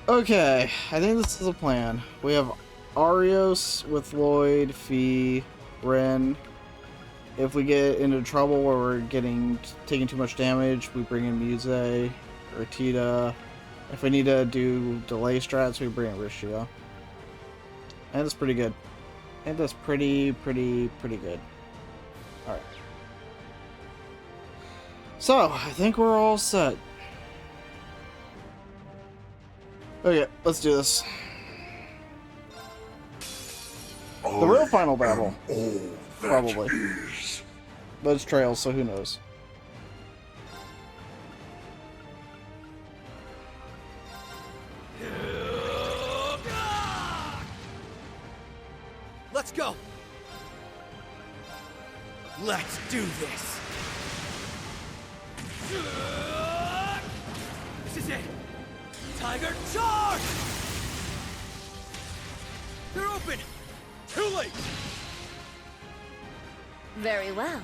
Okay, I think this is a plan. We have Arios with Lloyd, Fee, Ren. If we get into trouble where we're taking too much damage, we bring in Muse or Tita. If we need to do delay strats, we bring in Rishio. And it's pretty good. And that's pretty good. Alright. So, I think we're all set. Okay, let's do this. The real final battle. Probably. But it's Trails, so who knows. Let's go! Let's do this! This is it! Tiger charge! They're open! Too late! Very well.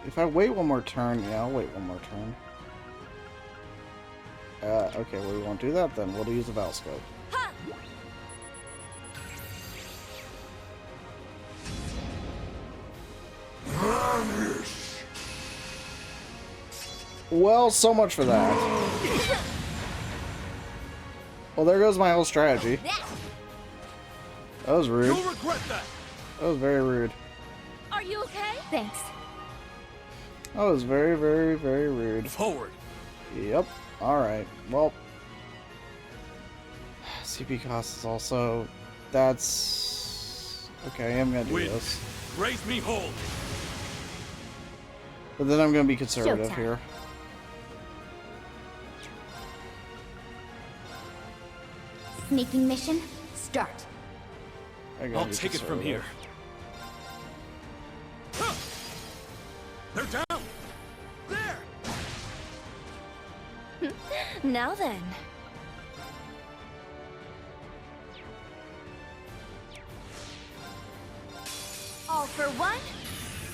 If I wait one more turn, yeah, I'll wait one more turn. Okay, well, we won't do that then. We'll use the Valscope. Ha! Well, so much for that. Well, there goes my whole strategy. That was rude. You'll regret that! That was very rude. Are you okay? Thanks. That was very rude. Forward! Yep. Alright. Well. CP cost is also... That's... Okay, I'm gonna do Wind. this. Raise me hold! But then I'm gonna be conservative Showtime. here. Sneaking mission, start. I gotta I'll be take it from conservative. here. Huh. They're down! There! Now then. All for one,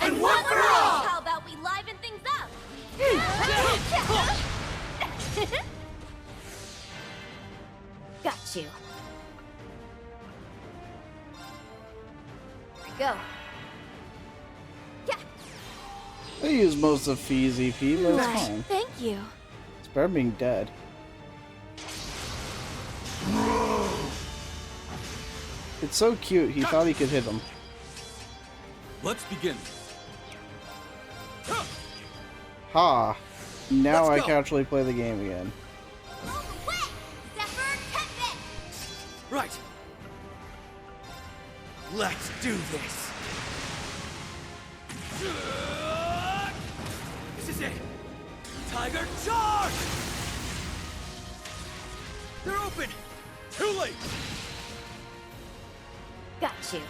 and one for all! How about we liven things up? Got you. Go. Yeah. I use most of Fee's EP, but it's fine. Thank you. It's better than being dead. It's so cute, he thought he could hit him. Let's begin. Ha! Now Let's I go. can actually play the game again. Right. Let's do this. This is it. Tiger charge! They're open. Too late. Got you.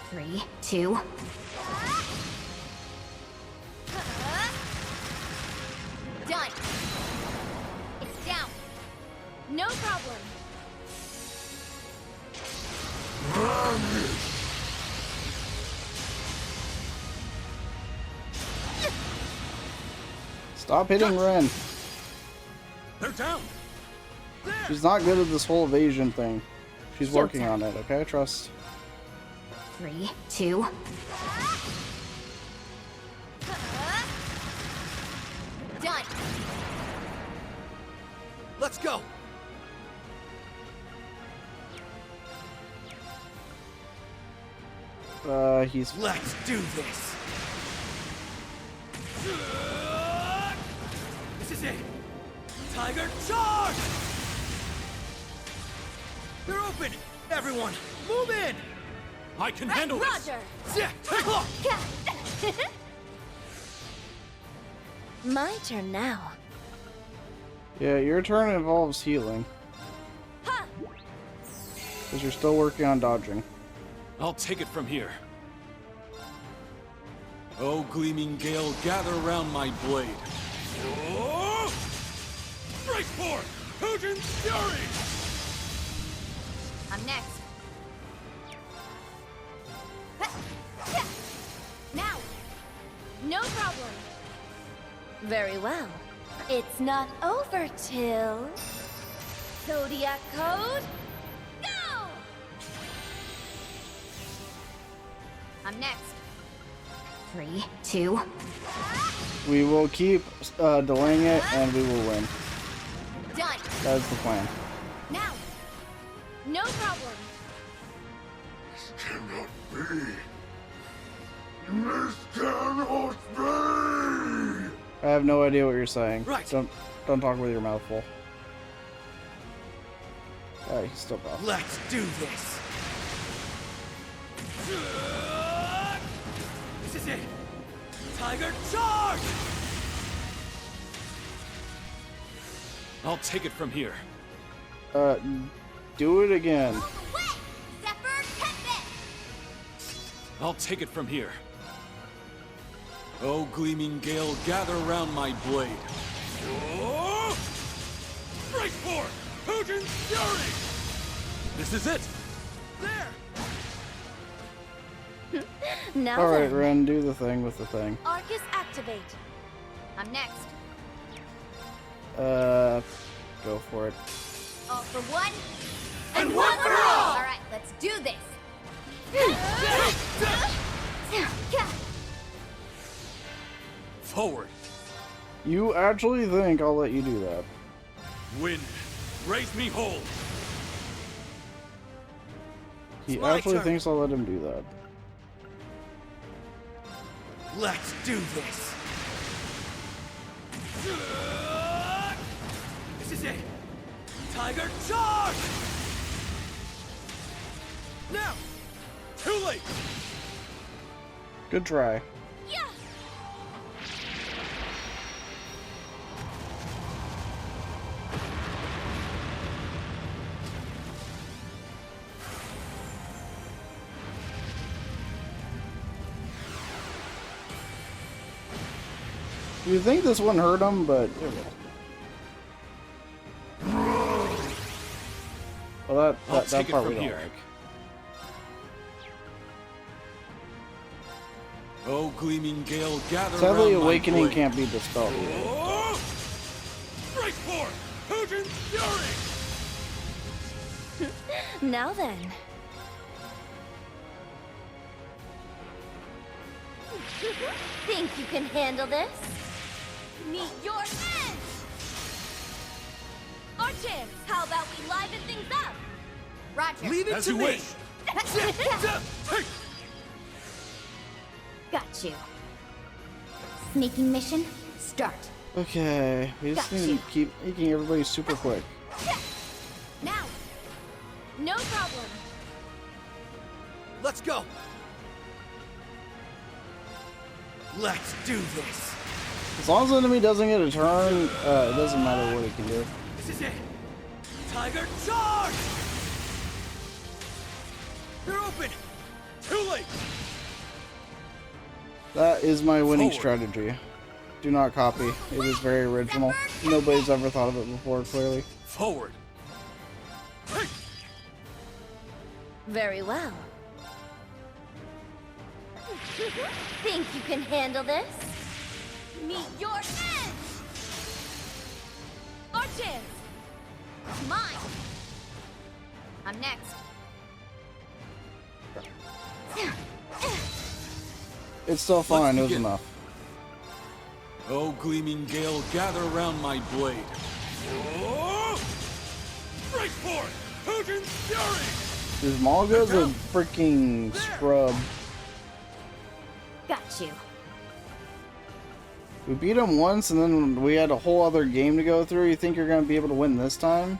3, 2. Done. It's down. No problem. Stop hitting Ren. They're down. There. She's not good at this whole evasion thing. She's working on it, okay? Trust. 3, 2. Done. Let's go. He's... Let's do this. This is it. Tiger charge! They're open. Everyone, move in. I can handle Roger. this. My turn now. Yeah, your turn involves healing. Ha! Because you're still working on dodging. I'll take it from here. Oh, gleaming gale, gather around my blade. Oh! Strike forth! Cogent Fury! I'm next. Now. No problem. Very well. It's not over till... Zodiac code, go! I'm next. 3, 2... We will keep delaying it, and we will win. Done. That's the plan. Now. No problem. This cannot be. This cannot be. I have no idea what you're saying. Right. Don't talk with your mouth full. Yeah, he's still buff. Let's do this. This is it. Tiger charge! I'll take it from here. Do it again. All the way! Zephyr Tempest! I'll take it from here. Oh, gleaming gale, gather round my blade. Oh! Break forth! Cogent fury! This is it! There! Now Alright, then. Ren, do the thing with the thing. Arcus activate. I'm next. Go for it. All for one, and one for all! Alright, let's do this. Forward! You actually think I'll let you do that? Wind, raise me whole! He It's my actually turn. thinks I'll let him do that. Let's do this! This is it! Tiger charge! Now! Too late! Good try. Yeah! You'd think this wouldn't hurt him, but it will. Well, I'll that take it part from we don't here. like. Oh, gleaming gale, gather Sadly, round my awakening blade. can't be dispelled either. Oh! Break forth! Cogent fury! Now then. Think you can handle this? Meet your end! Our chance! How about we liven things up? Roger. Leave it As to you me! wish. Got you. Sneaking mission, start. Okay, we just Got need you. to keep making everybody super quick. Now. No problem. Let's go! Let's do this! As long as the enemy doesn't get a turn, it doesn't matter what he can do. This is it! Tiger charge! They're open! Too late! That is my winning Forward. strategy. Do not copy. It is very original. Nobody's ever thought of it before, clearly. Forward! Hey! Very well. Think you can handle this? Meet your end! Our chance! Mine! I'm next. It's still fine. It was begin. enough. Oh, gleaming gale, gather round my blade. Oh! Break forth! Cogent fury! This Malga's a freaking scrub. Got you. We beat him once, and then we had a whole other game to go through. You think you're going to be able to win this time?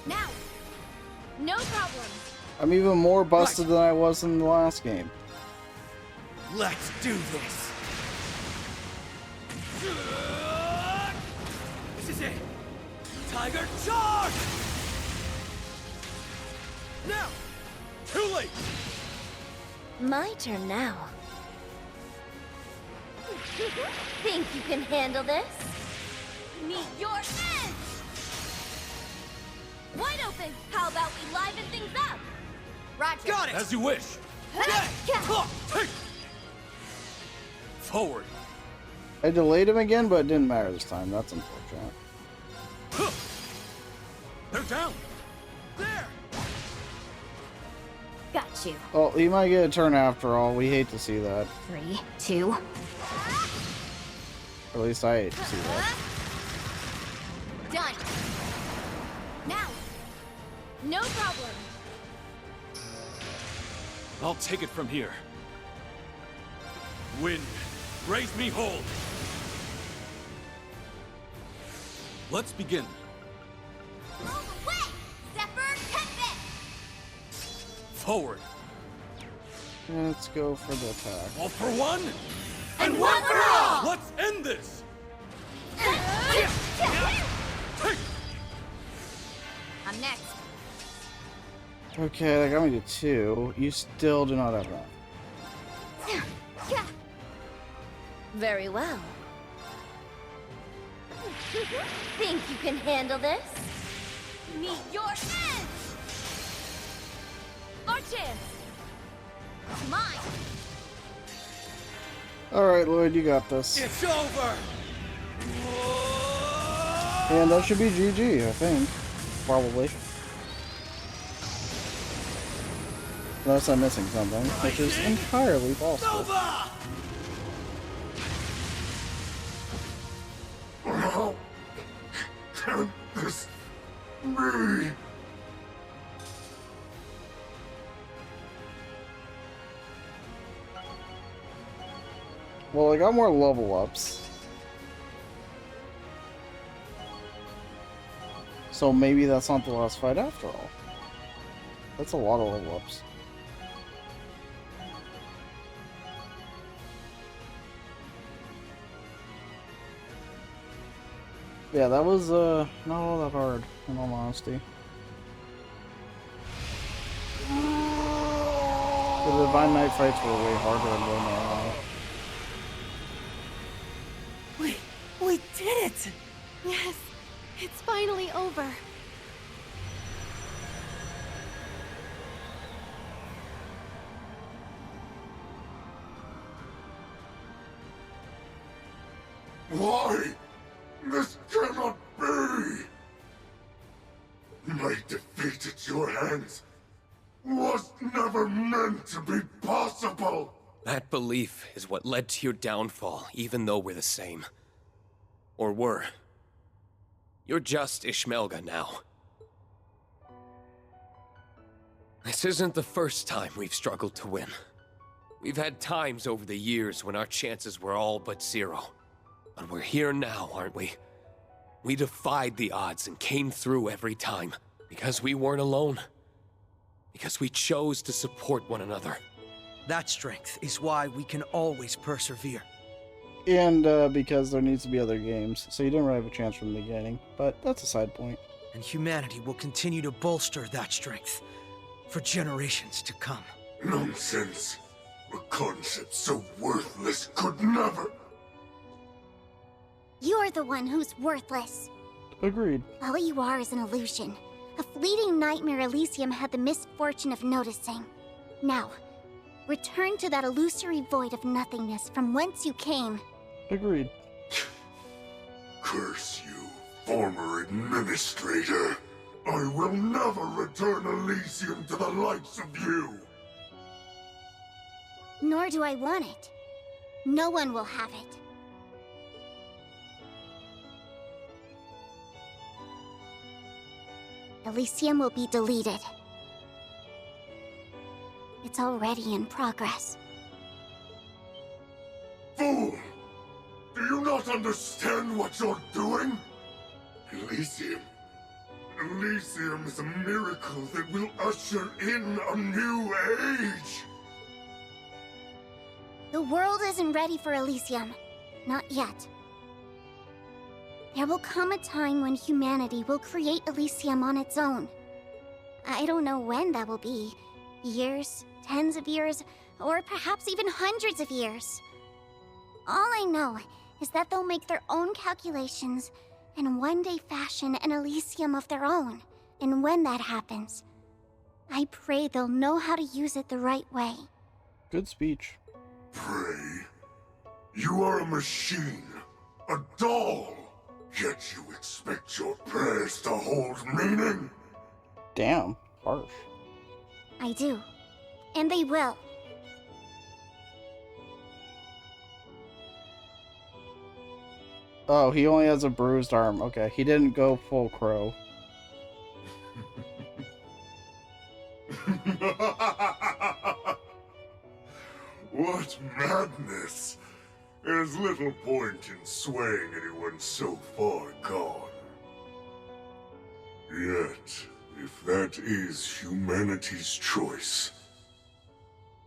Now. No problem. I'm even more busted than I was in the last game. Let's do this! This is it! Tiger charge! Now! Too late! My turn now. Think you can handle this? Meet your end! Wide open! How about we liven things up? Roger. Got it! As you wish! Yeah. Hey! Forward! I delayed him again, but it didn't matter this time. That's unfortunate. They're down. There. Got you. Well, he might get a turn after all. We hate to see that. 3, 2. Or at least I hate to see that. Done. Now. No problem. I'll take it from here. Wind, raise me hold. Let's begin. All the way! Zephyr Tempest! Forward. Let's go for the attack. All for one, And one for all! let's end this. I'm next. Okay, that got me to 2. You still do not have that. Very well. Think you can handle this? Meet your end! Our chance! Mine! Alright, Lloyd, you got this. It's over. And that should be GG, I think. Probably. Unless I'm missing something, which is entirely possible. Nova! How can this be? Well, I got more level ups. So maybe that's not the last fight after all. That's a lot of level ups. Yeah, that was not all that hard, in all honesty. The Divine Knight fights were way harder than normal. We did it! Yes, it's finally over. Why? This cannot be! My defeat at your hands was never meant to be possible! That belief is what led to your downfall, even though we're the same. Or were. You're just Ishmelga now. This isn't the first time we've struggled to win. We've had times over the years when our chances were all but 0. But we're here now, aren't we? We defied the odds and came through every time. Because we weren't alone. Because we chose to support one another. That strength is why we can always persevere. And because there needs to be other games, so you didn't really have a chance from the beginning. But that's a side point. And humanity will continue to bolster that strength for generations to come. Nonsense! A concept so worthless could never... You're the one who's worthless. Agreed. All you are is an illusion. A fleeting nightmare Elysium had the misfortune of noticing. Now, return to that illusory void of nothingness from whence you came. Agreed. Curse you, former administrator. I will never return Elysium to the likes of you. Nor do I want it. No one will have it. Elysium will be deleted. It's already in progress. Fool! Do you not understand what you're doing? Elysium. Elysium is a miracle that will usher in a new age! The world isn't ready for Elysium. Not yet. There will come a time when humanity will create Elysium on its own. I don't know when that will be. Years, tens of years, or perhaps even hundreds of years. All I know is that they'll make their own calculations and one day fashion an Elysium of their own. And when that happens, I pray they'll know how to use it the right way. Good speech. Pray. You are a machine. a doll. Yet you expect your prayers to hold meaning? Damn, harsh. I do. And they will. Oh, he only has a bruised arm. Okay, he didn't go full crow. What madness! There's little point in swaying anyone so far gone. Yet, if that is humanity's choice,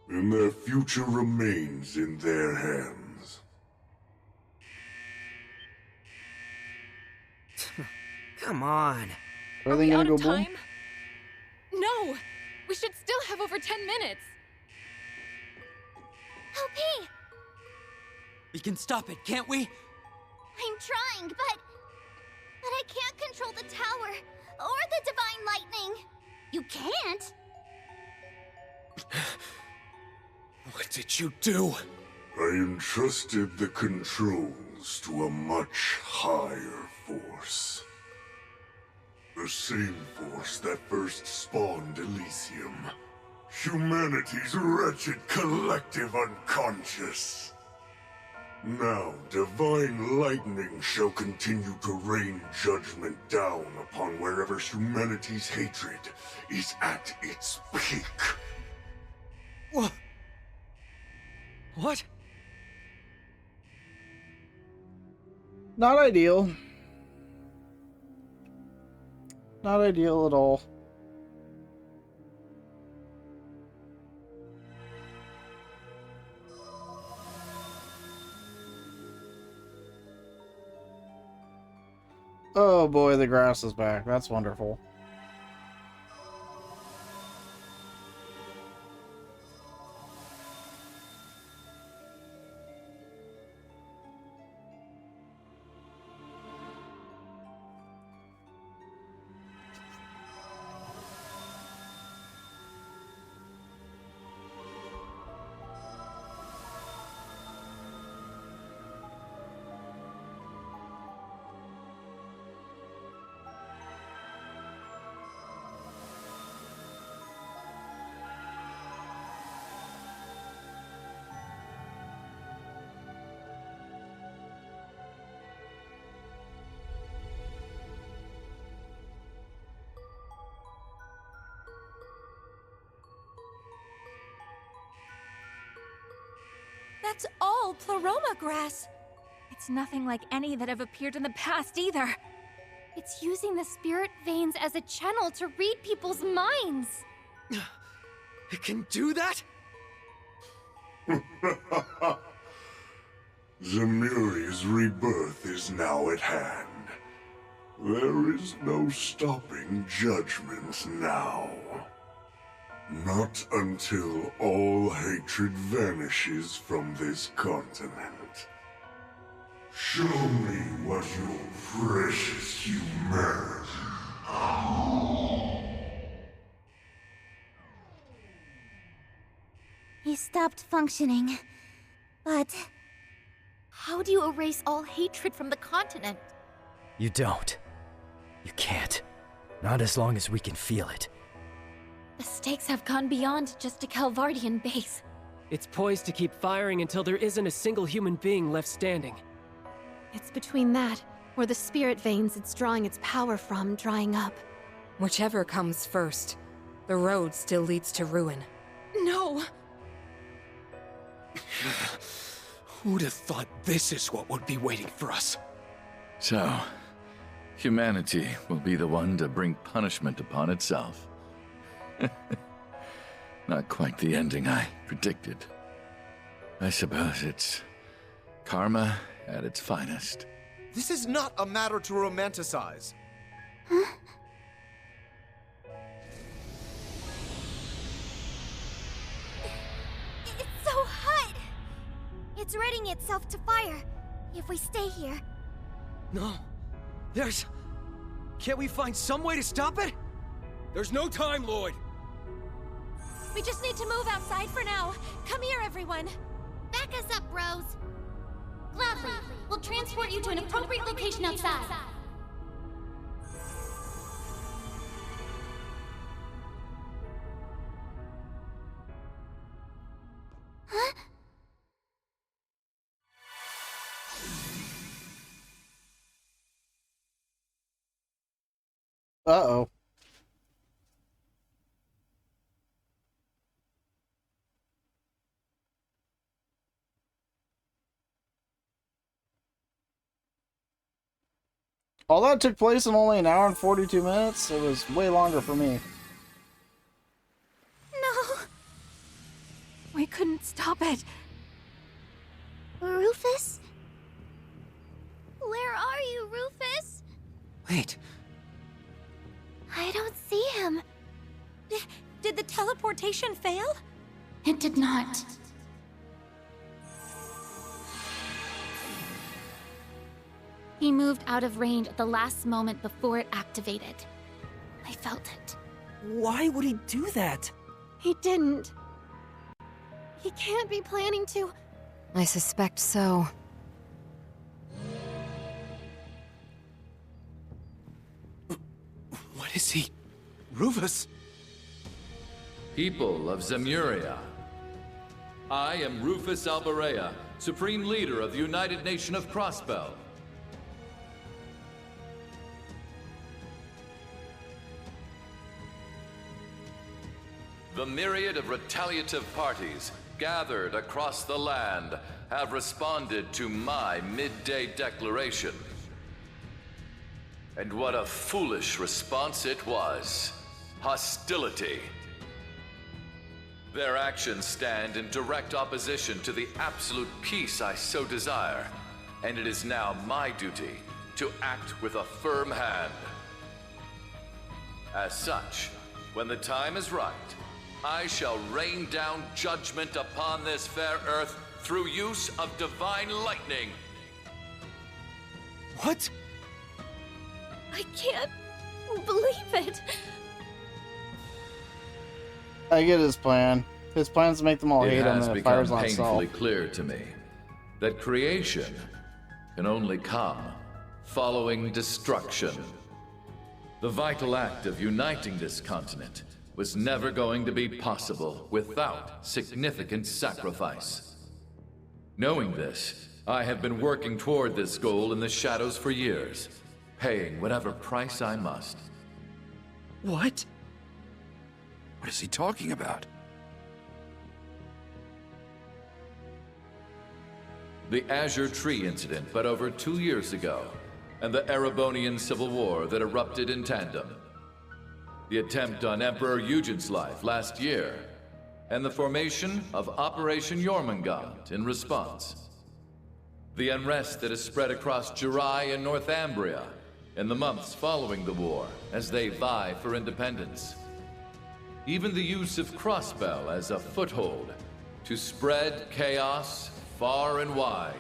then their future remains in their hands. Come on. Everything gonna go boom? No! We should still have over 10 minutes! LP! We can stop it, can't we? I'm trying, but I can't control the tower or the divine lightning. You can't? What did you do? I entrusted the controls to a much higher force. The same force that first spawned Elysium. Humanity's wretched collective unconscious. Now, divine lightning shall continue to rain judgment down upon wherever humanity's hatred is at its peak. What? Not ideal. Not ideal at all. Oh boy, the grass is back. That's wonderful. That's all Pleroma grass. It's nothing like any that have appeared in the past either. It's using the spirit veins as a channel to read people's minds. It can do that? Zemuria's rebirth is now at hand. There is no stopping judgment now. Not until all hatred vanishes from this continent. Show me what your precious humanity. He stopped functioning. But How do you erase all hatred from the continent? You don't. You can't. Not as long as we can feel it. The stakes have gone beyond just a Calvardian base. It's poised to keep firing until there isn't a single human being left standing. It's between that, or the spirit veins it's drawing its power from drying up. Whichever comes first, the road still leads to ruin. No! Who'd have thought this is what would be waiting for us? So, humanity will be the one to bring punishment upon itself. Not quite the ending I predicted. I suppose it's karma at its finest. This is not a matter to romanticize. it's so hot! It's readying itself to fire if we stay here. No. Can't we find some way to stop it? There's no time, Lloyd! We just need to move outside for now. Come here, everyone. Back us up, bros. Gladly. We'll transport you to an appropriate location outside. Huh? Uh-oh. All that took place in only an hour and 42 minutes. It was way longer for me. No! We couldn't stop it. Rufus? Where are you, Rufus? Wait. I don't see him. Did the teleportation fail? It did not. He moved out of range at the last moment before it activated. I felt it. Why would he do that? He didn't. He can't be planning to. I suspect so. What is he? Rufus? People of Zemuria. I am Rufus Alberea, Supreme Leader of the United Nation of Crossbell. The myriad of retaliative parties gathered across the land have responded to my midday declaration. And what a foolish response it was. Hostility. Their actions stand in direct opposition to the absolute peace I so desire, and it is now my duty to act with a firm hand. As such, when the time is right, I shall rain down judgment upon this fair earth through use of divine lightning. What? I can't believe it. I get his plan. His plan is to make them all hate It him has and it fires become on itself. painfully clear to me that creation can only come following destruction. The vital act of uniting this continent was never going to be possible without significant sacrifice. Knowing this, I have been working toward this goal in the shadows for years, paying whatever price I must. What? What is he talking about? The Azure Tree incident but over 2 years ago, and the Erebonian Civil War that erupted in tandem. The attempt on Emperor Eugen's life last year, and the formation of Operation Jormungand in response. The unrest that has spread across Jirai and Northumbria in the months following the war as they vie for independence. Even the use of Crossbell as a foothold to spread chaos far and wide.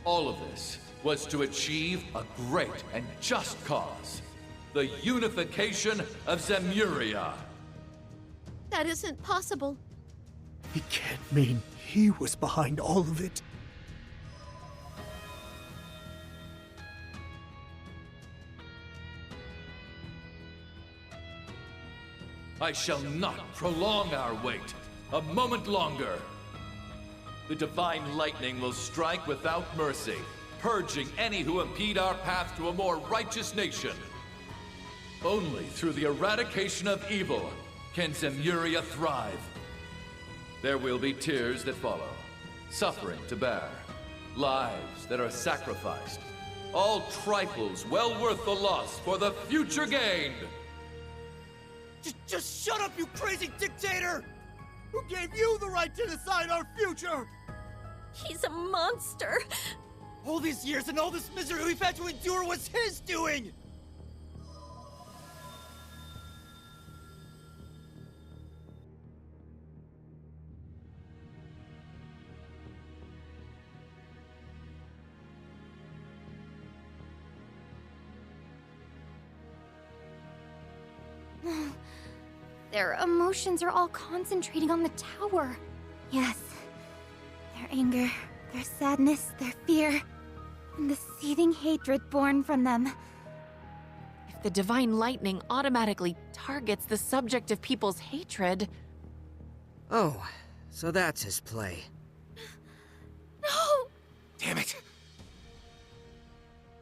All of this was to achieve a great and just cause. The unification of Zemuria. That isn't possible. It can't mean he was behind all of it. I shall not prolong our wait a moment longer. The divine lightning will strike without mercy, purging any who impede our path to a more righteous nation. Only through the eradication of evil can Zemuria thrive. There will be tears that follow, suffering to bear, lives that are sacrificed, all trifles well worth the loss for the future gained. Just shut up, you crazy dictator! Who gave you the right to decide our future? He's a monster. All these years and all this misery we've had to endure was his doing! Their emotions are all concentrating on the tower. Yes. Their anger, their sadness, their fear. and the seething hatred born from them. If the divine lightning automatically targets the subject of people's hatred... Oh, so that's his play. No! Damn it!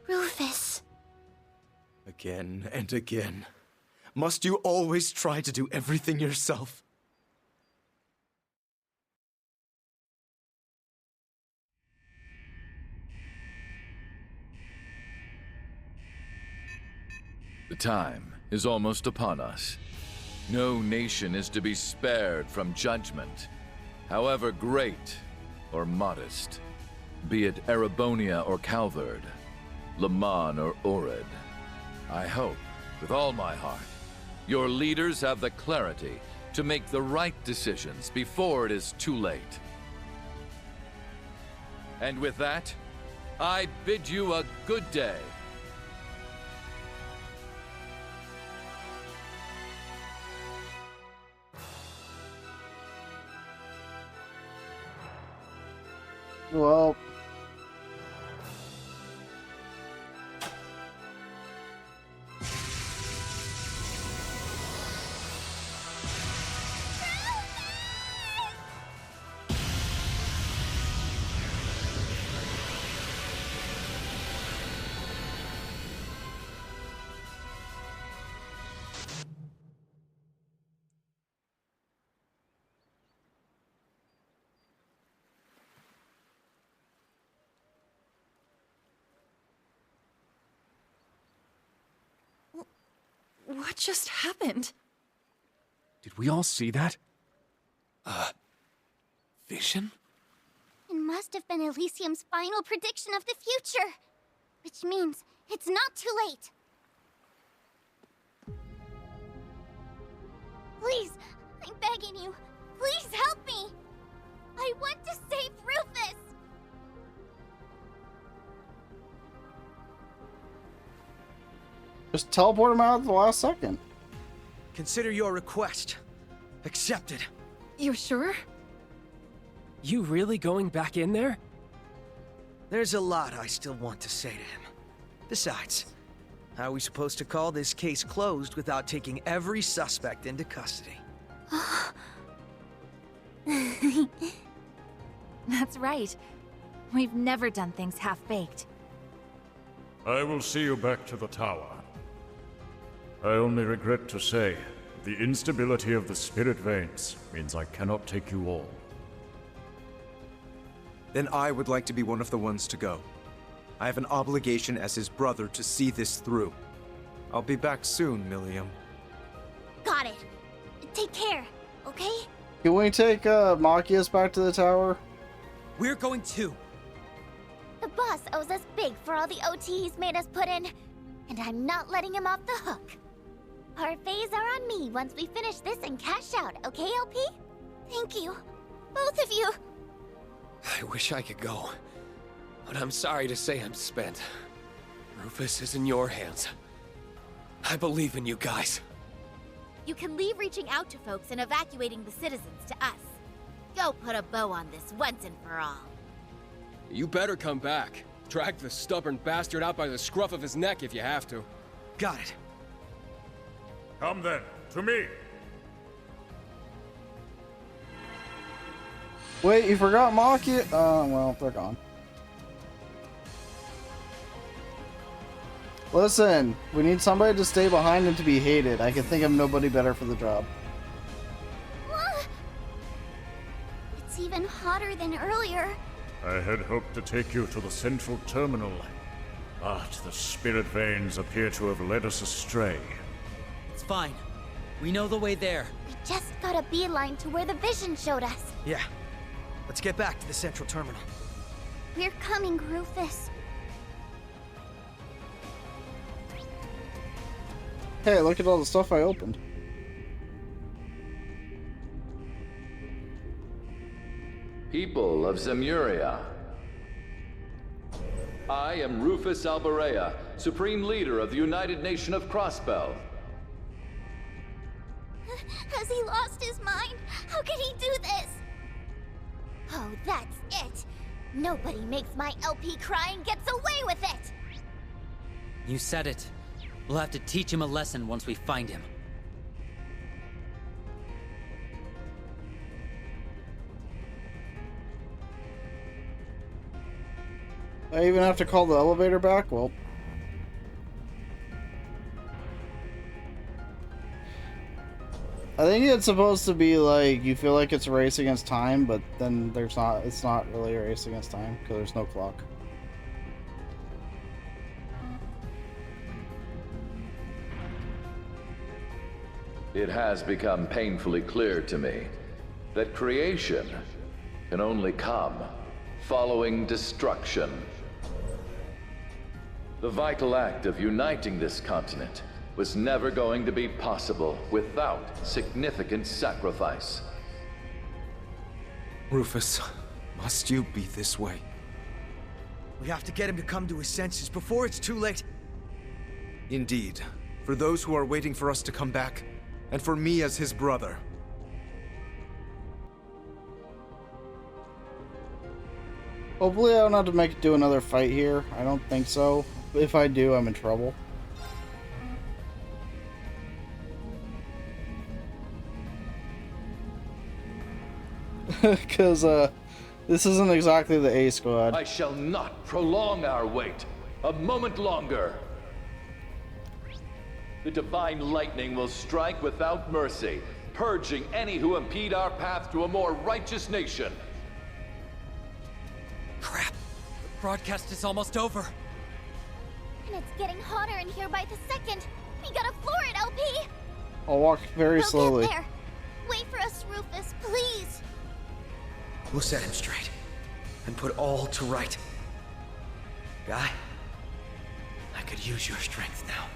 Rufus. Again and again. Must you always try to do everything yourself? The time is almost upon us. No nation is to be spared from judgment, however great or modest. Be it Erebonia or Calvard, Le Mans or Orid. I hope, with all my heart, your leaders have the clarity to make the right decisions before it is too late. And with that, I bid you a good day. Well, What just happened? Did we all see that? Vision? It must have been Elysium's final prediction of the future. Which means it's not too late. Please, I'm begging you. Please help me. I want to save Rufus. just teleport him out at the last second. Consider your request accepted. You're sure? You really going back in there? There's a lot I still want to say to him. Besides, how are we supposed to call this case closed without taking every suspect into custody? That's right. We've never done things half-baked. I will see you back to the tower. I only regret to say, the instability of the spirit veins means I cannot take you all. Then I would like to be one of the ones to go. I have an obligation as his brother to see this through. I'll be back soon, Milliam. Got it. Take care, okay? Can we take Machias back to the tower? We're going too. The boss owes us big for all the OT he's made us put in, and I'm not letting him off the hook. Parfaits are on me once we finish this and cash out, okay, LP? Thank you. Both of you. I wish I could go, but I'm sorry to say I'm spent. Rufus is in your hands. I believe in you guys. You can leave reaching out to folks and evacuating the citizens to us. Go put a bow on this once and for all. You better come back. Drag the stubborn bastard out by the scruff of his neck if you have to. Got it. Come then, to me! Wait, you forgot Machias? Well, they're gone. Listen, we need somebody to stay behind and to be hated. I can think of nobody better for the job. It's even hotter than earlier. I had hoped to take you to the central terminal, but the spirit veins appear to have led us astray. It's fine. We know the way there. We just got a beeline to where the vision showed us. Yeah. Let's get back to the central terminal. We're coming, Rufus. Hey, look at all the stuff I opened. People of Zemuria. I am Rufus Alberea, Supreme Leader of the United Nation of Crossbell. Has he lost his mind? How can he do this? Oh, that's it. Nobody makes my LP cry and gets away with it! You said it. We'll have to teach him a lesson once we find him. I even have to call the elevator back? Well... I think it's supposed to be like, you feel like it's a race against time, but then it's not really a race against time, because there's no clock. It has become painfully clear to me that creation can only come following destruction. The vital act of uniting this continent was never going to be possible without significant sacrifice. Rufus, must you be this way? We have to get him to come to his senses before it's too late. Indeed. For those who are waiting for us to come back, and for me as his brother. Hopefully I don't have to do another fight here. I don't think so. If I do, I'm in trouble. Because, this isn't exactly the A squad. I shall not prolong our wait a moment longer. The divine lightning will strike without mercy, purging any who impede our path to a more righteous nation. Crap! The broadcast is almost over. And it's getting hotter in here by the second. We gotta floor it, LP! I'll walk very slowly. Get there. Wait for us, Rufus, please. We'll set him straight and put all to right. Guy, I could use your strength now.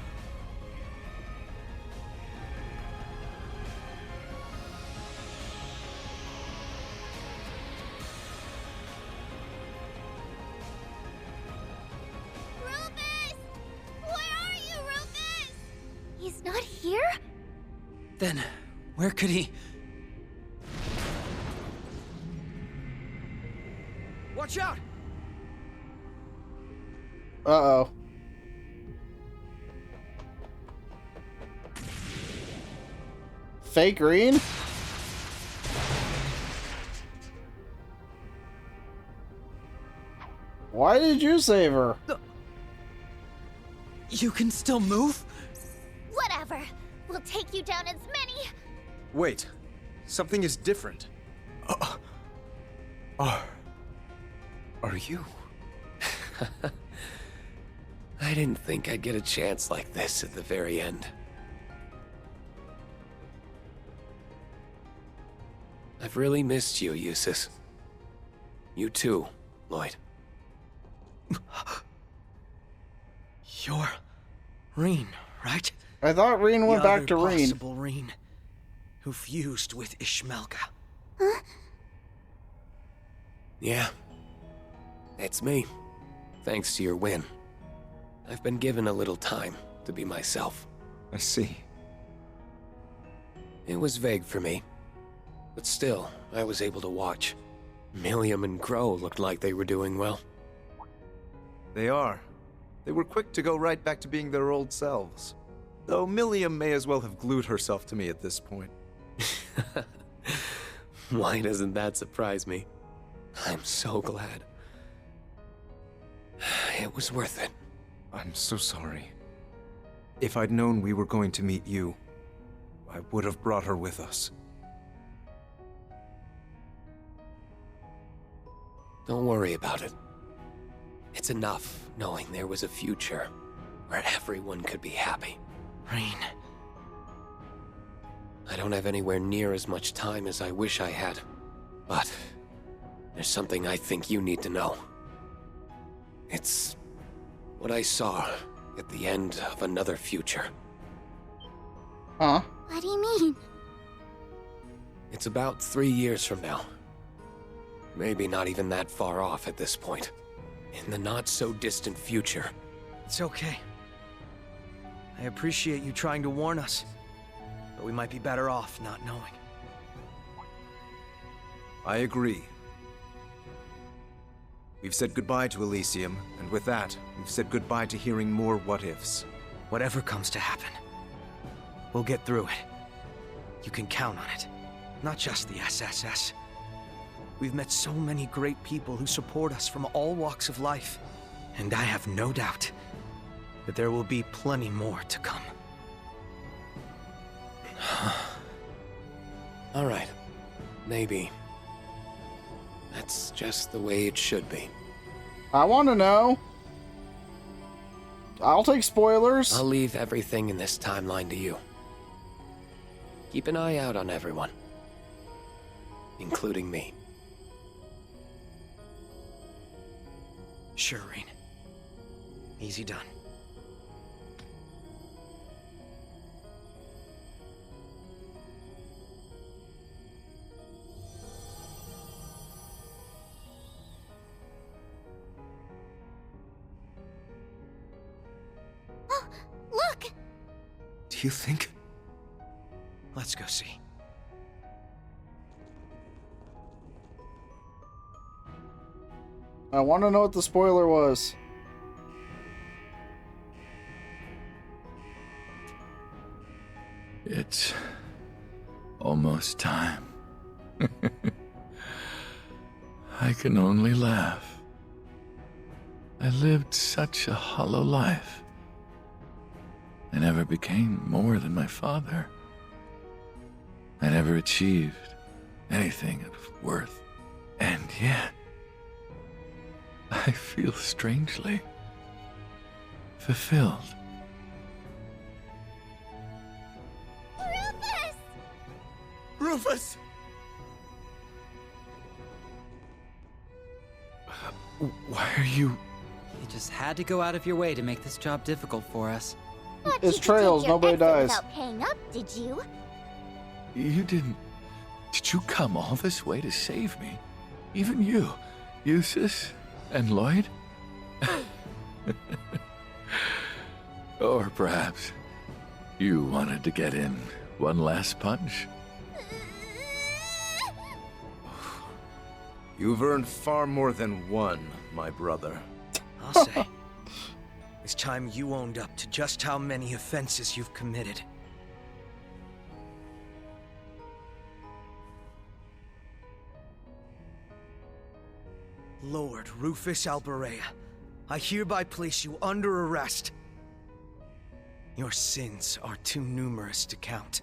Rufus! Where are you, Rufus? He's not here? Then, where could he... Watch out! Uh-oh. Fake green? Why did you save her? You can still move? Whatever. We'll take you down as many... Wait. Something is different. Are you? I didn't think I'd get a chance like this at the very end. I've really missed you, Eustace. You too, Lloyd. You're... Reen, right? I thought Reen went back to Reen. Possible Reen, who fused with Ishmelka. Huh? Yeah. It's me. Thanks to your win. I've been given a little time to be myself. I see. It was vague for me. But still, I was able to watch. Milliam and Crow looked like they were doing well. They are. They were quick to go right back to being their old selves. Though Milliam may as well have glued herself to me at this point. Why doesn't that surprise me? I'm so glad. It was worth it. I'm so sorry. If I'd known we were going to meet you, I would have brought her with us. Don't worry about it. It's enough knowing there was a future where everyone could be happy. Reen. I don't have anywhere near as much time as I wish I had, but there's something I think you need to know. It's what I saw at the end of another future. Huh? What do you mean? It's about 3 years from now. Maybe not even that far off at this point. In the not-so-distant future. It's okay. I appreciate you trying to warn us, but we might be better off not knowing. I agree. We've said goodbye to Elysium, and with that, we've said goodbye to hearing more what-ifs. Whatever comes to happen, we'll get through it. You can count on it. Not just the SSS. We've met so many great people who support us from all walks of life. And I have no doubt that there will be plenty more to come. All right. Maybe. That's just the way it should be. I want to know. I'll take spoilers. I'll leave everything in this timeline to you. Keep an eye out on everyone. Including me. Sure, Rain. Easy done. Oh, look! Do you think? Let's go see. I want to know what the spoiler was. It's almost time. I can only laugh. I lived such a hollow life. I never became more than my father. I never achieved anything of worth. And yet, I feel strangely fulfilled. Rufus! Why are you... You just had to go out of your way to make this job difficult for us. It's Trails, nobody dies. Without paying up, did you? You didn't... Did you come all this way to save me? Even you, Eustace and Lloyd? Or perhaps you wanted to get in one last punch? You've earned far more than one, my brother. I'll say. It's time you owned up to just how many offenses you've committed. Lord Rufus Alberea, I hereby place you under arrest. Your sins are too numerous to count.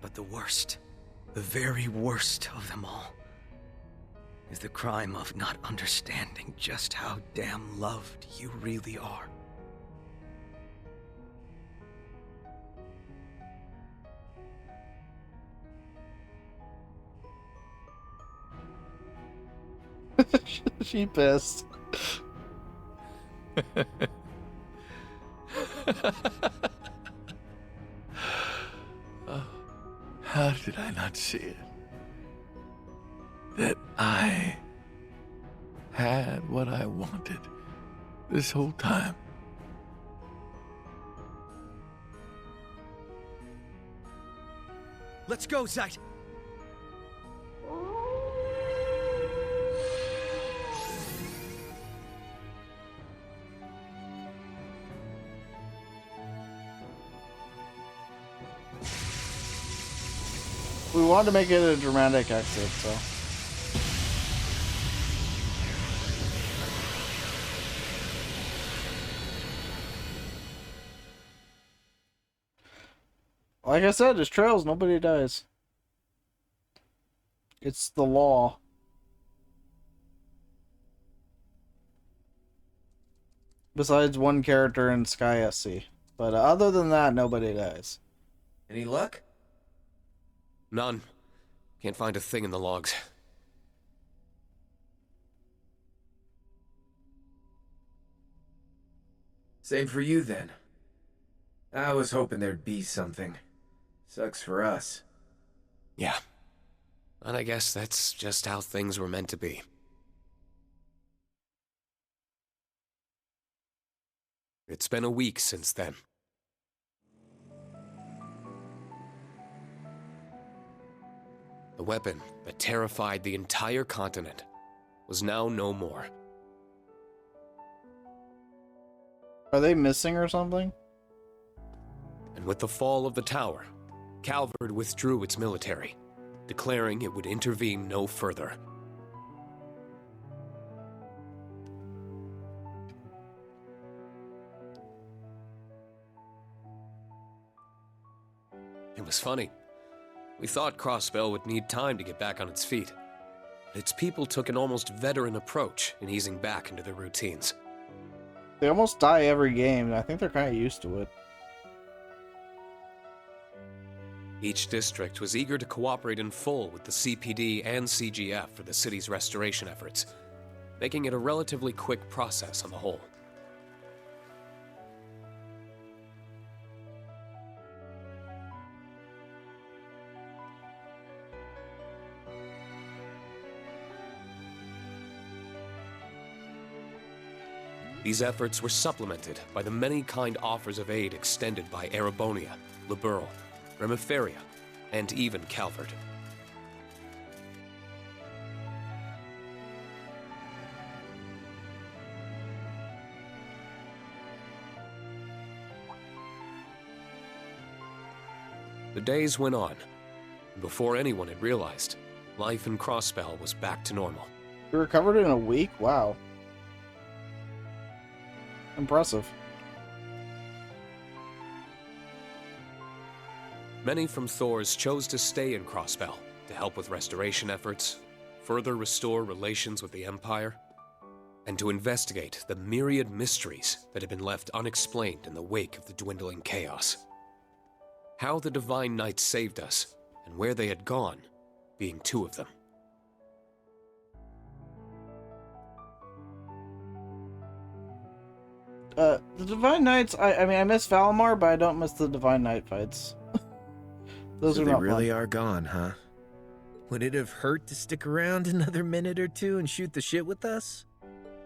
But the worst, the very worst of them all, is the crime of not understanding just how damn loved you really are. She pissed. How did I not see it? That I had what I wanted this whole time. Let's go, Zeit! We wanted to make it a dramatic exit, so. Like I said, it's Trails, nobody dies. It's the law. Besides one character in Sky SC. But other than that, nobody dies. Any luck? None. Can't find a thing in the logs. Same for you, then. I was hoping there'd be something. Sucks for us. Yeah. And I guess that's just how things were meant to be. It's been a week since then. The weapon that terrified the entire continent was now no more. Are they missing or something? And with the fall of the tower, Calvard withdrew its military, declaring it would intervene no further. It was funny. We thought Crossbell would need time to get back on its feet. But its people took an almost veteran approach in easing back into their routines. They almost die every game, and I think they're kind of used to it. Each district was eager to cooperate in full with the CPD and CGF for the city's restoration efforts, making it a relatively quick process on the whole. These efforts were supplemented by the many kind offers of aid extended by Erebonia, Liberl, Remiferia, and even Calvard. The days went on, and before anyone had realized, life in Crossbell was back to normal. You recovered in a week? Wow. Impressive. Many from Thor's chose to stay in Crossbell to help with restoration efforts, further restore relations with the Empire, and to investigate the myriad mysteries that had been left unexplained in the wake of the dwindling chaos. How the Divine Knights saved us, and where they had gone, being two of them. The Divine Knights, I mean, I miss Valimar, but I don't miss the Divine Knight fights. Those so are they not really fun. are gone, huh? Would it have hurt to stick around another minute or two and shoot the shit with us?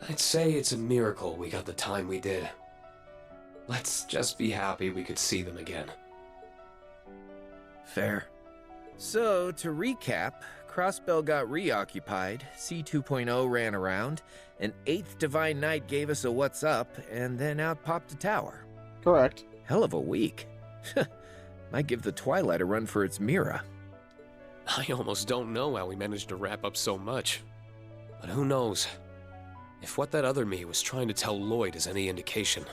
I'd say it's a miracle we got the time we did. Let's just be happy we could see them again. Fair. So, to recap, Crossbell got reoccupied, C2.0 ran around, an 8th Divine Knight gave us a what's up, and then out popped a tower. Correct. Hell of a week. Might give the Twilight a run for its Mira. I almost don't know how we managed to wrap up so much. But who knows? If what that other me was trying to tell Lloyd is any indication,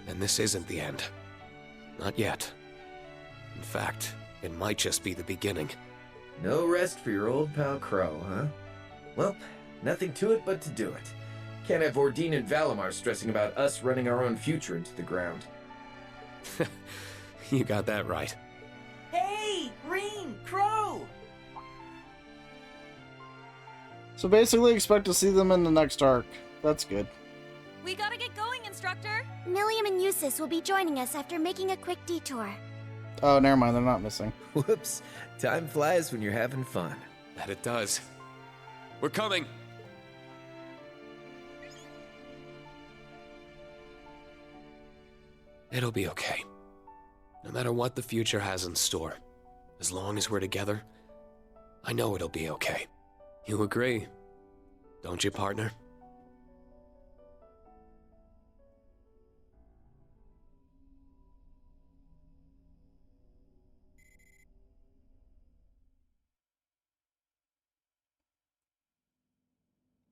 then this isn't the end. Not yet. In fact, it might just be the beginning. No rest for your old pal Crow, huh? Well, nothing to it but to do it. Can't have Ordine and Valimar stressing about us running our own future into the ground. You got that right. Hey! Green! Crow! So basically expect to see them in the next arc. That's good. We gotta get going, Instructor! Milliam and Eustace will be joining us after making a quick detour. Oh, never mind, they're not missing. Whoops. Time flies when you're having fun. That it does. We're coming! It'll be okay. No matter what the future has in store, as long as we're together, I know it'll be okay. You agree, don't you, partner?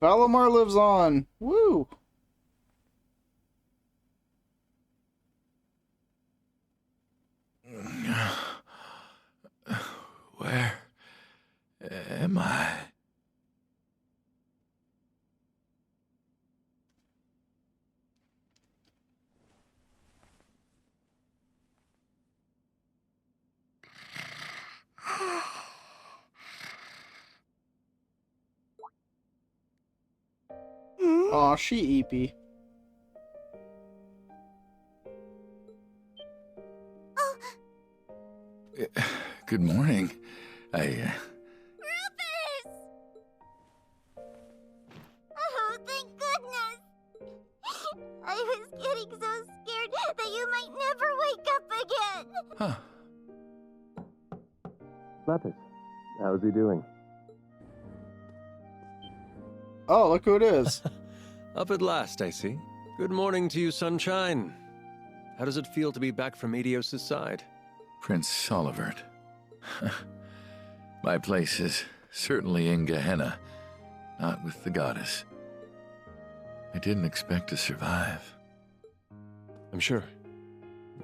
Valimar lives on. Woo! Where am I? Aw, she eepy. Good morning. Rufus! Oh, thank goodness! I was getting so scared that you might never wake up again! Huh. Lepis, how's he doing? Oh, look who it is. Up at last, I see. Good morning to you, Sunshine. How does it feel to be back from Eidos' side? Prince Olivert. My place is certainly in Gehenna, not with the goddess. I didn't expect to survive. I'm sure.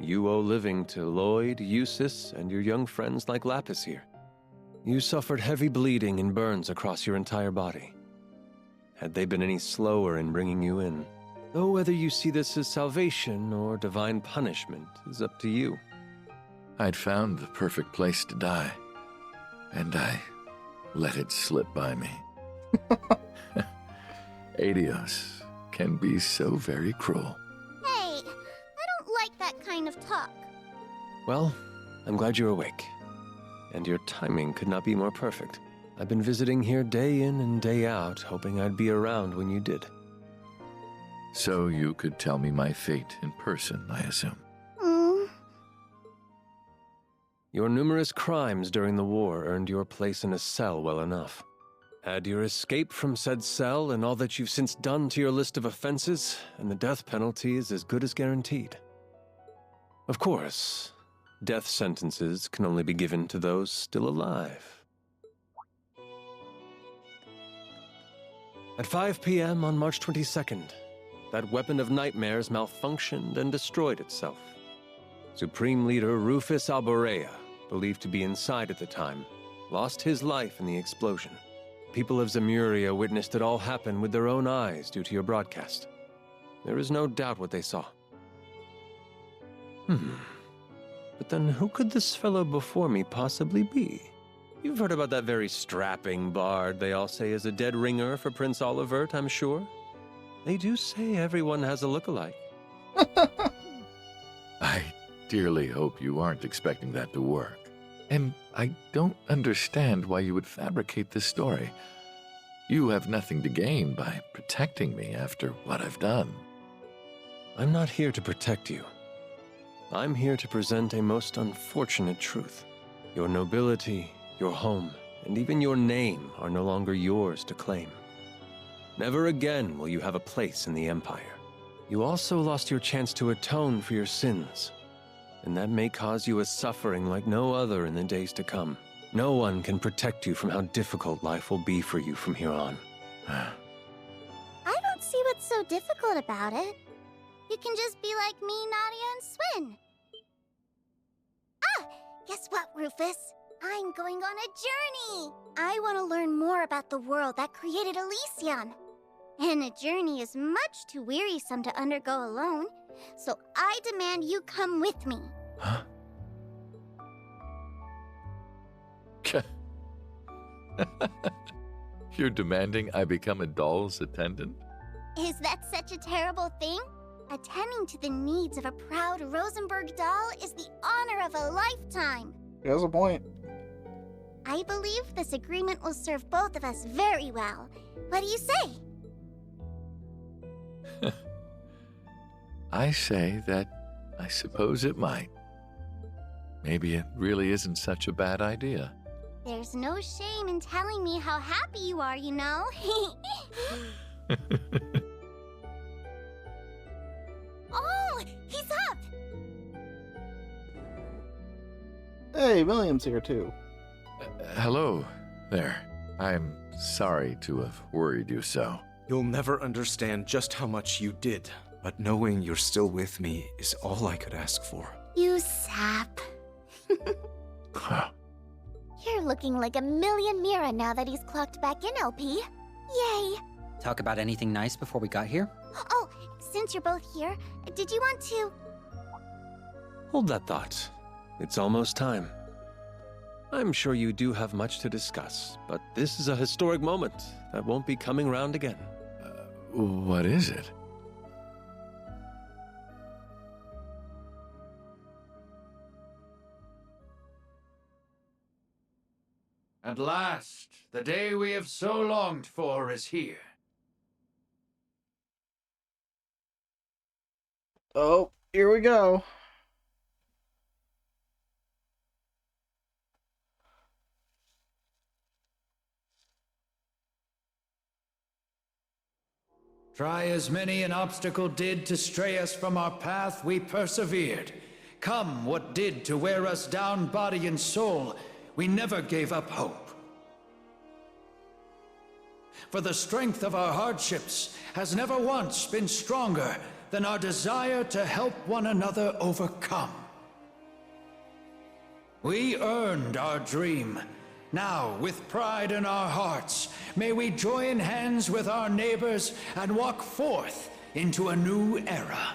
You owe living to Lloyd, Eustace, and your young friends like Lapis here. You suffered heavy bleeding and burns across your entire body. Had they been any slower in bringing you in? Though whether you see this as salvation or divine punishment is up to you. I'd found the perfect place to die, and I let it slip by me. Eidos can be so very cruel. Hey, I don't like that kind of talk. Well, I'm glad you're awake. And your timing could not be more perfect. I've been visiting here day in and day out, hoping I'd be around when you did. So you could tell me my fate in person, I assume. Your numerous crimes during the war earned your place in a cell well enough. Add your escape from said cell and all that you've since done to your list of offenses, and the death penalty is as good as guaranteed. Of course, death sentences can only be given to those still alive. At 5 p.m. on March 22nd, that weapon of nightmares malfunctioned and destroyed itself. Supreme Leader Rufus Alborea, believed to be inside at the time, lost his life in the explosion. People of Zemuria witnessed it all happen with their own eyes due to your broadcast. There is no doubt what they saw. But then who could this fellow before me possibly be? You've heard about that very strapping bard they all say is a dead ringer for Prince Olivert, I'm sure. They do say everyone has a lookalike. I dearly hope you aren't expecting that to work. And I don't understand why you would fabricate this story. You have nothing to gain by protecting me after what I've done. I'm not here to protect you. I'm here to present a most unfortunate truth. Your nobility, your home, and even your name are no longer yours to claim. Never again will you have a place in the Empire. You also lost your chance to atone for your sins, and that may cause you a suffering like no other in the days to come. No one can protect you from how difficult life will be for you from here on. I don't see what's so difficult about it. You can just be like me, Nadia, and Swin. Ah! Guess what, Rufus? I'm going on a journey! I want to learn more about the world that created Elysium. And a journey is much too wearisome to undergo alone, so I demand you come with me. Huh? You're demanding I become a doll's attendant? Is that such a terrible thing? Attending to the needs of a proud Rosenberg doll is the honor of a lifetime. He has a point. I believe this agreement will serve both of us very well. What do you say? I say that I suppose it might. Maybe it really isn't such a bad idea. There's no shame in telling me how happy you are, you know? Oh, he's up! Hey, William's here too. Hello there. I'm sorry to have worried you so. You'll never understand just how much you did, but knowing you're still with me is all I could ask for. You sap. You're looking like a million Mira now that he's clocked back in, LP. Yay! Talk about anything nice before we got here? Oh, since you're both here, did you want to... Hold that thought. It's almost time. I'm sure you do have much to discuss, but this is a historic moment that won't be coming round again. What is it? At last, the day we have so longed for is here. Oh, here we go. Try as many an obstacle did to stray us from our path, we persevered. Come what did to wear us down body and soul, we never gave up hope. For the strength of our hardships has never once been stronger than our desire to help one another overcome. We earned our dream. Now, with pride in our hearts, may we join hands with our neighbors and walk forth into a new era.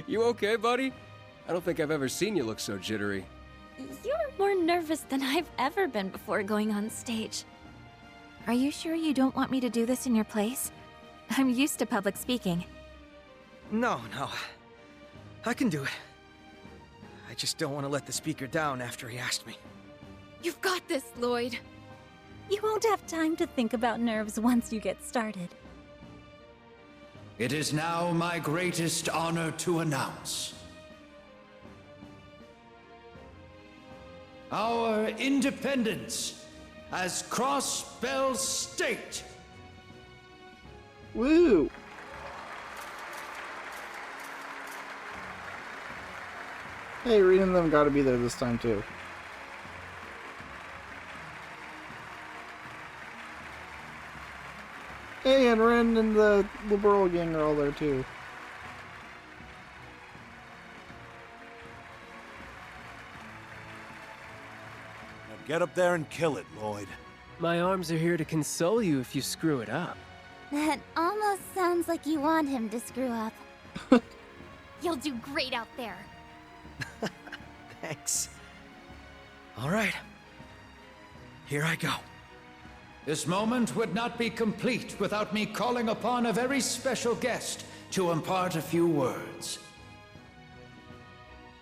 You okay, buddy? I don't think I've ever seen you look so jittery. You're more nervous than I've ever been before going on stage. Are you sure you don't want me to do this in your place? I'm used to public speaking. No. I can do it. I just don't want to let the speaker down after he asked me. You've got this, Lloyd. You won't have time to think about nerves once you get started. It is now my greatest honor to announce our independence as Crossbell State. Woo! Hey, Reed and them gotta be there this time too. Hey, and Ren and the Liberal gang are all there too. Now get up there and kill it, Lloyd. My arms are here to console you if you screw it up. That almost sounds like you want him to screw up. You'll do great out there. Thanks. All right. Here I go. This moment would not be complete without me calling upon a very special guest to impart a few words.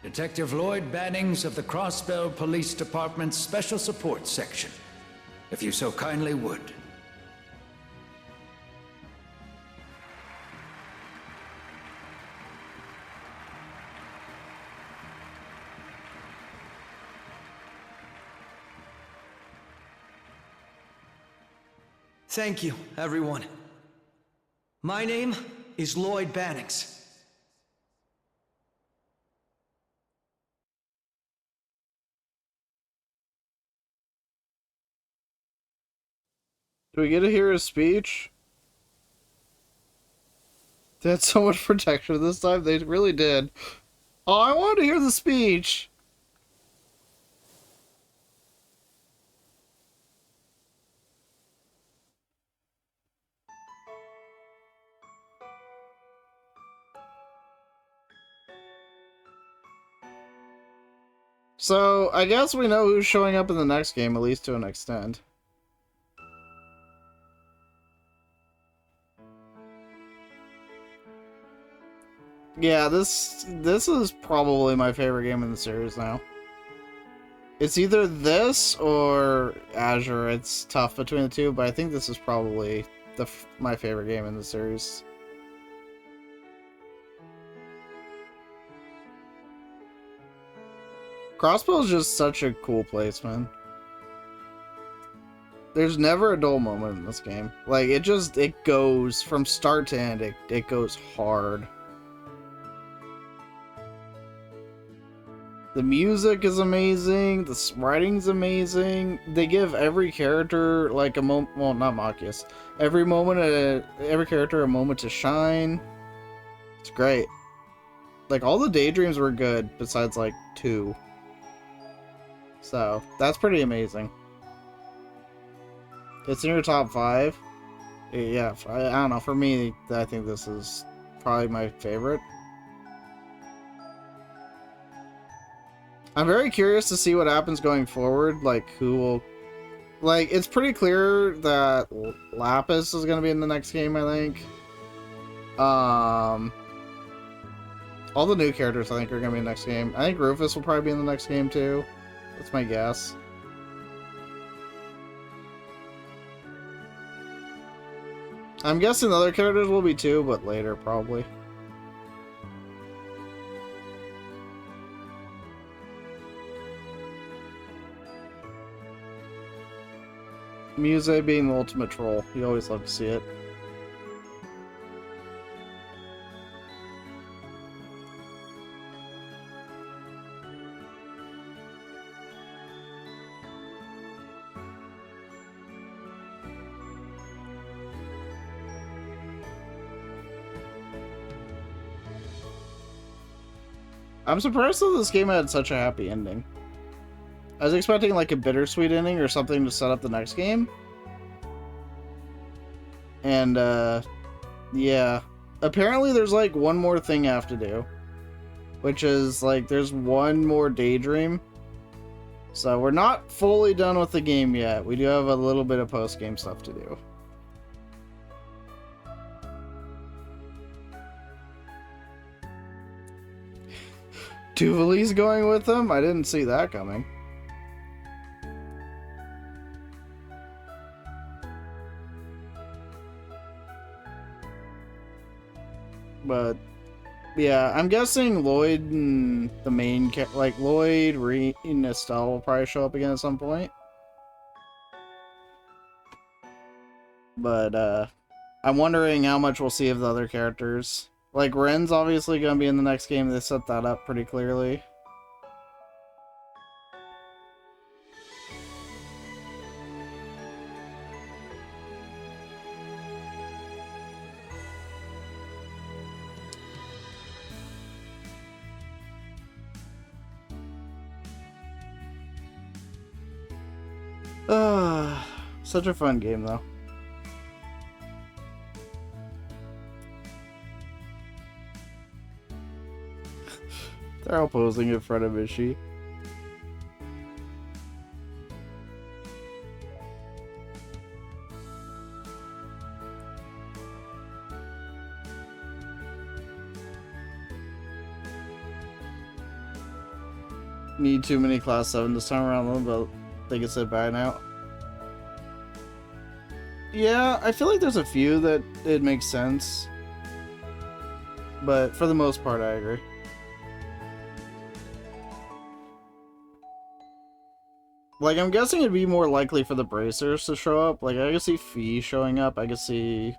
Detective Lloyd Bannings of the Crossbell Police Department's Special Support Section, if you so kindly would. Thank you, everyone. My name is Lloyd Bannings. Do we get to hear his speech? They had so much protection this time, they really did. Oh, I want to hear the speech! So, I guess we know who's showing up in the next game, at least to an extent. Yeah, this is probably my favorite game in the series now. It's either this or Azure. It's tough between the two, but I think this is probably my favorite game in the series. Crossbow is just such a cool place, man. There's never a dull moment in this game. Like, it goes from start to end, it goes hard. The music is amazing, the writing's amazing. They give every character like a moment, well, not Machias. Every character a moment to shine. It's great. Like, all the daydreams were good, besides like 2. So, that's pretty amazing. It's in your top 5. Yeah, I don't know. For me, I think this is probably my favorite. I'm very curious to see what happens going forward. Like, who will... Like, it's pretty clear that Lapis is going to be in the next game, I think. All the new characters, I think, are going to be in the next game. I think Rufus will probably be in the next game, too. That's my guess. I'm guessing the other characters will be too, but later, probably. Muse being the ultimate troll. You always love to see it. I'm surprised that this game had such a happy ending. I was expecting like a bittersweet ending or something to set up the next game. And, yeah. Apparently there's like one more thing I have to do. Which is like, there's one more daydream. So we're not fully done with the game yet. We do have a little bit of post-game stuff to do. Tuvali's going with them? I didn't see that coming. But, yeah, I'm guessing Lloyd and the main like Lloyd, Reed, and Estelle will probably show up again at some point. But, I'm wondering how much we'll see of the other characters. Like, Ren's obviously going to be in the next game. They set that up pretty clearly. Such a fun game, though. They're all posing in front of Ishii. Need too many class 7 this time around, but they can sit by now. Yeah, I feel like there's a few that it makes sense. But for the most part, I agree. Like, I'm guessing it'd be more likely for the bracers to show up. Like, I could see Fee showing up. I guess I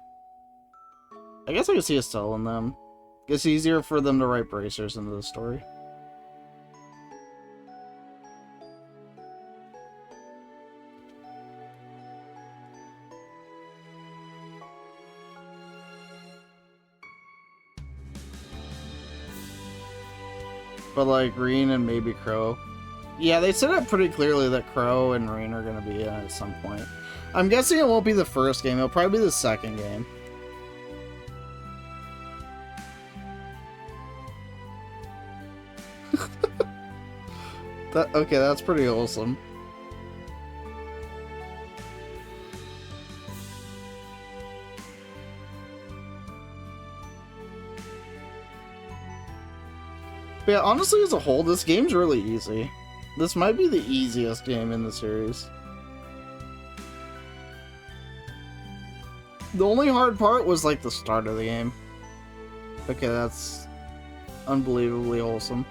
could see Estelle in them. It's easier for them to write bracers into the story. But like Reen and maybe Crow. Yeah, they said it pretty clearly that Crow and Reen are going to be in at some point. I'm guessing it won't be the first game. It'll probably be the second game. Okay, that's pretty wholesome. But yeah, honestly, as a whole, this game's really easy. This might be the easiest game in the series. The only hard part was, like, the start of the game. Okay, that's unbelievably wholesome.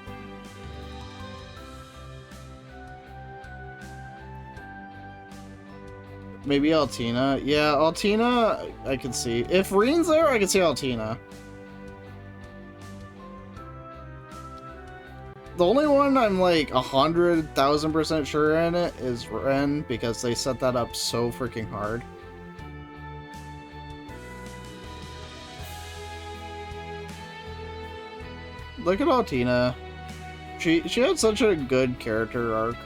Maybe Altina. Yeah, Altina, I can see. If Reen's there, I can see Altina. The only one I'm like 100,000% sure in it is Ren, because they set that up so freaking hard. Look at Altina. She had such a good character arc.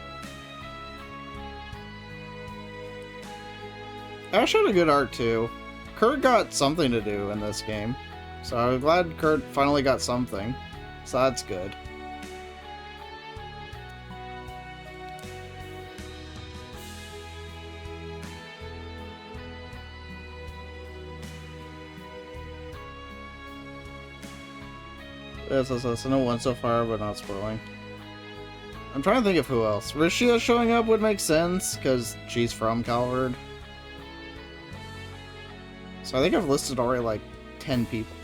Ash had a good arc too. Kurt got something to do in this game. So I'm glad Kurt finally got something. So that's good. Yes, I know one so far, but not spoiling. I'm trying to think of who else. Rishia showing up would make sense, because she's from Calvard. So I think I've listed already like 10 people.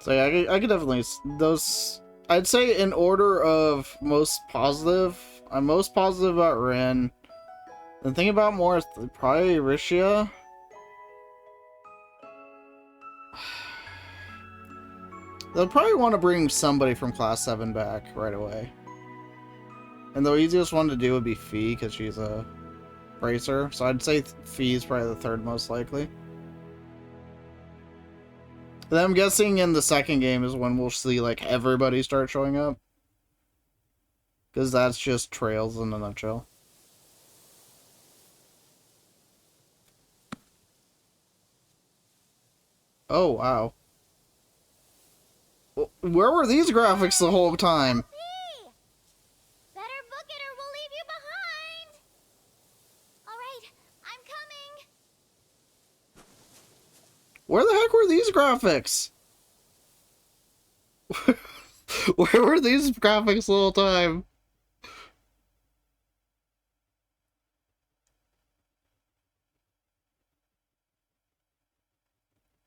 So yeah, I could definitely... Those I'd say in order of most positive, I'm most positive about Rin. The thing about more is probably Rishia. They'll probably want to bring somebody from Class 7 back right away. And the easiest one to do would be Fee, because she's a bracer. So I'd say Fee is probably the third most likely. Then I'm guessing in the second game is when we'll see like everybody start showing up. Because that's just Trails in a nutshell. Oh, wow. Where were these graphics the whole time? Better book it or we'll leave you behind. All right, I'm coming. Where the heck were these graphics? Where were these graphics the whole time?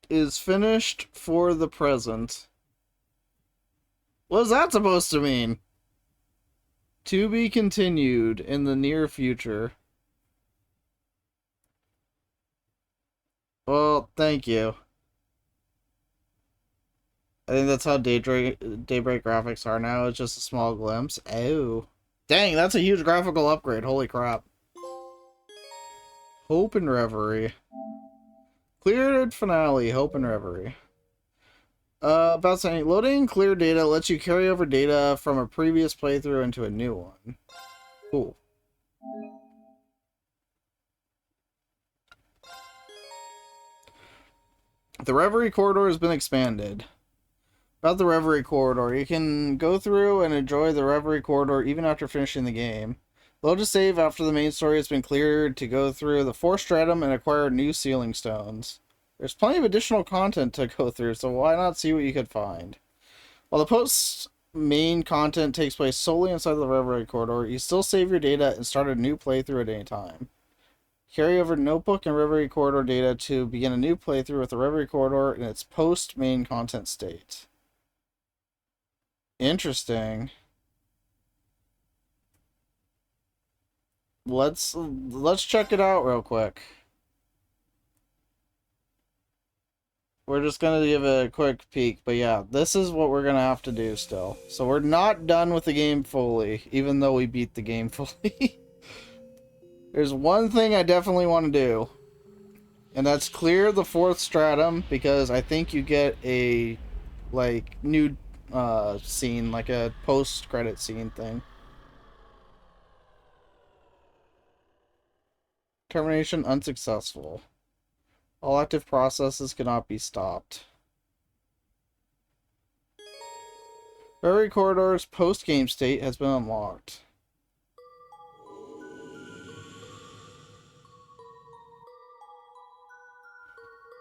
Is finished for the present. What is that supposed to mean? To be continued in the near future. Well, thank you. I think that's how Daybreak graphics are now. It's just a small glimpse. Oh. Dang, that's a huge graphical upgrade. Holy crap. Hope and Reverie. Cleared finale. Hope and Reverie. About saying, loading clear data lets you carry over data from a previous playthrough into a new one. Cool. The Reverie corridor has been expanded. About the Reverie corridor, you can go through and enjoy the Reverie corridor even after finishing the game. Load to save after the main story has been cleared to go through the 4th stratum and acquire new sealing stones. There's plenty of additional content to go through, so why not see what you could find? While the post main content takes place solely inside the Reverie corridor, you still save your data and start a new playthrough at any time. Carry over notebook and Reverie corridor data to begin a new playthrough with the Reverie corridor in its post main content state. Interesting. Let's check it out real quick. We're just gonna give a quick peek, but yeah, this is what we're gonna have to do still. So we're not done with the game fully, even though we beat the game fully. There's one thing I definitely want to do, and that's clear the 4th stratum, because I think you get a like new scene, like a post-credit scene thing. Termination unsuccessful. All active processes cannot be stopped. Reverie corridor's post-game state has been unlocked.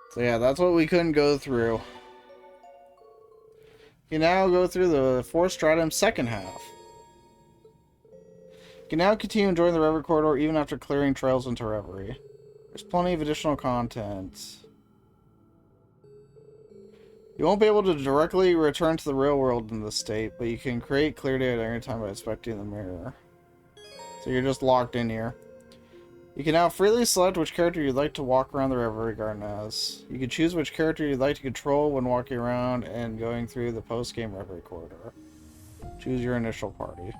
So yeah, that's what we couldn't go through. You can now go through the 4th stratum second half. You can now continue enjoying the Reverie corridor even after clearing trails into Reverie. There's plenty of additional content. You won't be able to directly return to the real world in this state, but you can create clear data at any time by inspecting the mirror. So you're just locked in here. You can now freely select which character you'd like to walk around the Reverie Garden as. You can choose which character you'd like to control when walking around and going through the post-game Reverie corridor. Choose your initial party.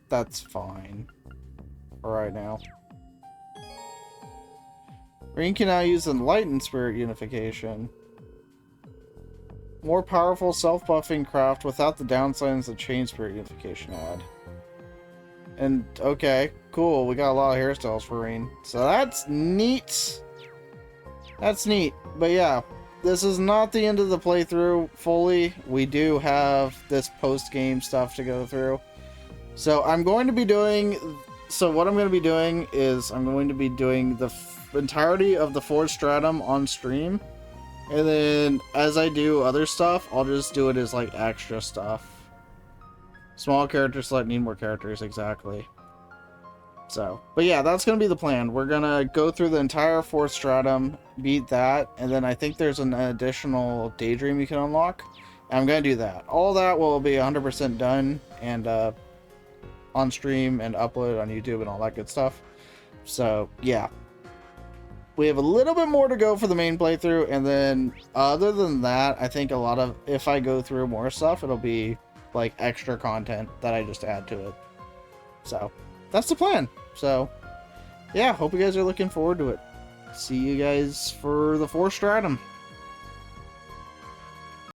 That's fine. For right now. Ring can now use Enlightened Spirit Unification. More powerful self-buffing craft without the downsides that Chain Spirit Unification had. And, okay, cool, we got a lot of hairstyles for Ring. So that's neat. That's neat. But yeah, this is not the end of the playthrough fully. We do have this post-game stuff to go through. So I'm going to be doing... So what I'm going to be doing is I'm going to be doing the entirety of the 4th stratum on stream. And then as I do other stuff, I'll just do it as like extra stuff. Small character select, need more characters, exactly. So, but yeah, that's going to be the plan. We're going to go through the entire 4th stratum, beat that, and then I think there's an additional daydream you can unlock. And I'm going to do that. All that will be 100% done and on stream and upload on YouTube and all that good stuff. So, yeah. We have a little bit more to go for the main playthrough, and then other than that, I think a lot of, if I go through more stuff, it'll be like extra content that I just add to it. So, that's the plan. So, yeah, hope you guys are looking forward to it. See you guys for the 4th stratum.